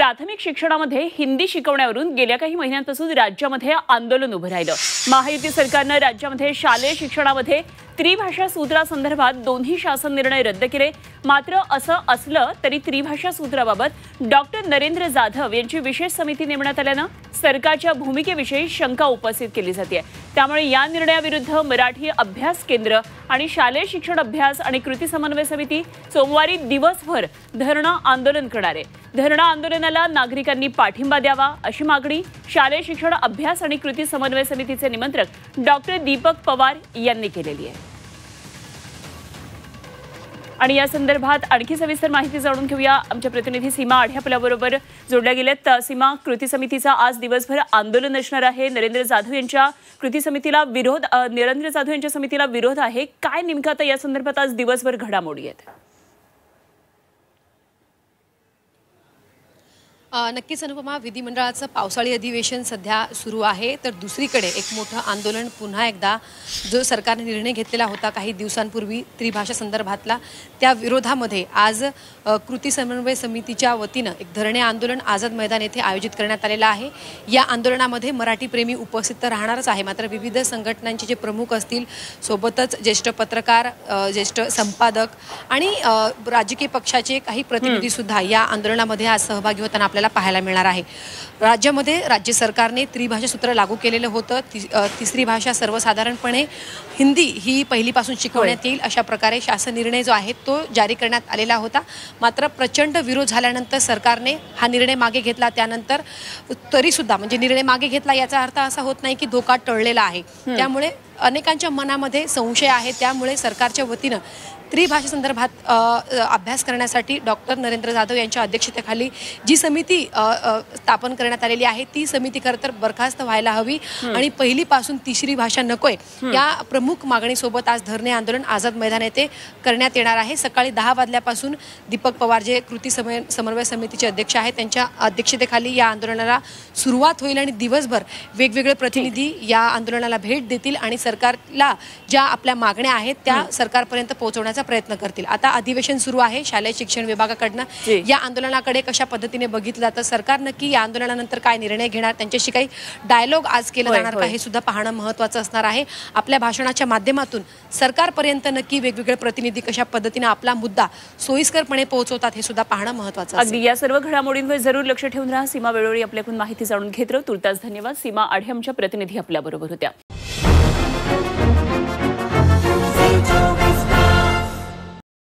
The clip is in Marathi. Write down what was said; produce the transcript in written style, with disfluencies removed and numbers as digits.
प्राथमिक शिक्षणामध्ये हिंदी शिकवण्यावरून गेल्या काही महिन्यांपासून राज्यामध्ये आंदोलन उभं राहिलं। महायुती सरकारनं राज्यामध्ये शालेय शिक्षणामध्ये त्रिभाषा सूत्रासंदर्भात दोन्ही शासन निर्णय रद्द केले। मात्र असं असलं तरी त्रिभाषा सूत्राबाबत डॉक्टर नरेंद्र जाधव यांची विशेष समिती नेमण्यात आल्यानं सरकारच्या भूमिकेविषयी शंका उपस्थित केली जाते। त्यामुळे या निर्णयाविरुद्ध मराठी अभ्यास केंद्र आणि शालेय शिक्षण अभ्यास आणि कृती समन्वय समिती सोमवारी दिवसभर धरणं आंदोलन करणार आहे। धरणं आंदोलनाला नागरिकांनी पाठिंबा द्यावा अशी मागणी शालेय शिक्षण अभ्यास आणि कृती समन्वय समितीचे निमंत्रक डॉक्टर दीपक पवार यांनी केलेली आहे। आणि या संदर्भात आणखी सविस्तर माहिती जाणून घेऊया। आमच्या प्रतिनिधी सीमा आढे आपल्याबरोबर जोडल्या गेलेत। सीमा, कृती समितीचा आज दिवसभर आंदोलन असणार आहे। नरेंद्र जाधव यांच्या समितीला विरोध आहे। काय नेमकं आता या संदर्भात आज दिवसभर घडामोडी आहेत? नक्कीच अनुपमा, विधिमंडळाचं पावसाळी अधिवेशन सध्या सुरू आहे, तर दुसरीकडे एक मोठं आंदोलन पुन्हा एकदा जो सरकारने निर्णय घेतलेला होता काही दिवसांपूर्वी त्रिभाषा संदर्भातला, त्या विरोधामध्ये आज कृती समन्वय समितीच्या वतीनं एक धरणे आंदोलन आझाद मैदान येथे आयोजित करण्यात आलेलं आहे। या आंदोलनामध्ये मराठी प्रेमी उपस्थित तर राहणारच आहे, मात्र विविध संघटनांचे जे प्रमुख असतील, सोबतच ज्येष्ठ पत्रकार, ज्येष्ठ संपादक आणि राजकीय पक्षाचे काही प्रतिनिधी सुद्धा या आंदोलनामध्ये आज सहभागी होताना आपल्याला पाहायला मिळणार आहे। राज्यामध्ये राज्य सरकारने त्रिभाषा सूत्र लागू केलेलं होतं। तिसरी भाषा सर्वसाधारणपणे हिंदी ही पहिलीपासून शिकवण्यात येईल अशा प्रकारे शासन निर्णय जो आहे तो जारी करण्यात आलेला होता। मात्र प्रचंड विरोध झाल्यानंतर सरकारने हा निर्णय मागे घेतला। त्यानंतर तरी सुद्धा म्हणजे निर्णय मागे घेतला याचा अर्थ असा होत नाही की धोका टळलेला आहे। त्यामुळे अनेकांच्या मनामध्ये संशय आहे। त्यामुळे सरकारच्या वतीनं त्रिभाषा संदर्भात अभ्यास करण्यासाठी डॉक्टर नरेंद्र जाधव यांच्या अध्यक्षतेखाली जी समिती स्थापन करण्यात आलेली आहे ती समिती खरं तर बरखास्त व्हायला हवी आणि पहिलीपासून तिसरी भाषा नकोय या प्रमुख मागणीसोबत आज धरणे आंदोलन आझाद मैदान येथे करण्यात येणार आहे। सकाळी 10 वाजल्यापासून दीपक पवार जे कृती समन्वय समितीचे अध्यक्ष आहेत त्यांच्या अध्यक्षतेखाली या आंदोलनाला सुरुवात होईल आणि दिवसभर वेगवेगळे प्रतिनिधी या आंदोलनाला भेट देतील आणि सरकारला ज्या आपल्या मागण्या आहेत त्या सरकारपर्यंत पोहोचवण्याचा प्रयत्न करतील। आता अधिवेशन सुरू आहे शालेय शिक्षण विभागाकडनं या आंदोलनाकडे कशा पद्धतीने बघितलं जातं, सरकार नक्की या आंदोलनानंतर काय निर्णय घेणार, त्यांच्याशी काही डायलॉग आज केला जाणार का हे सुद्धा पाहणं महत्त्वाचं असणार आहे। आपल्या भाषणाच्या माध्यमातून सरकारपर्यंत नक्की वेगवेगळे प्रतिनिधी कशा पद्धतीने आपला मुद्दा सोयीस्करपणे पोहोचवतात हे सुद्धा पाहणं महत्त्वाचं आहे। अगदी या सर्व घडामोडींवर जरूर लक्ष ठेवून राहा। सीमा वेळोवेळी आपल्याकडून माहिती जाणून घेत राहू। तुर्तास धन्यवाद। सीमा आढे आमच्या प्रतिनिधी आपल्याबरोबर होत्या।